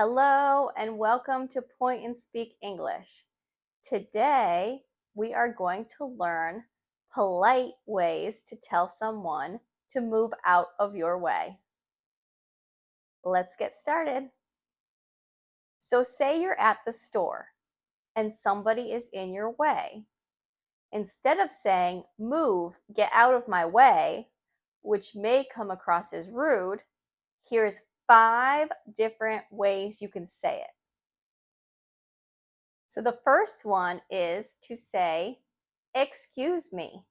Hello and welcome to Point and Speak English. Today we are going to learn polite ways to tell someone to move out of your way. Let's get started. So say you're at the store and somebody is in your way. Instead of saying, "Move, get out of my way," which may come across as rude, here's 5 different ways you can say it. So the first one is to say, "Excuse me."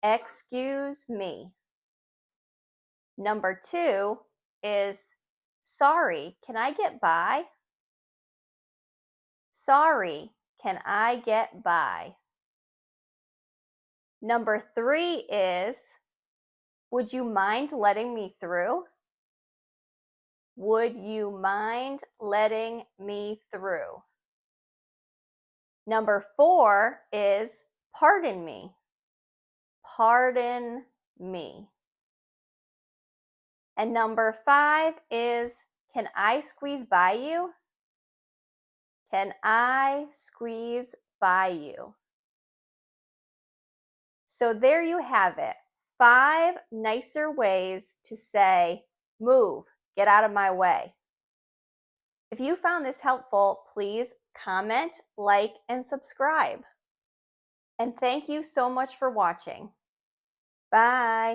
Excuse me. Number 2 is, "Sorry, can I get by?" Sorry, can I get by? Number 3 is, "Would you mind letting me through?" Would you mind letting me through? Number 4 is, "Pardon me." Pardon me. And number 5 is, "Can I squeeze by you?" Can I squeeze by you? So there you have it. 5 nicer ways to say, "Move, get out of my way." If you found this helpful, please comment, like, and subscribe. And thank you so much for watching. Bye.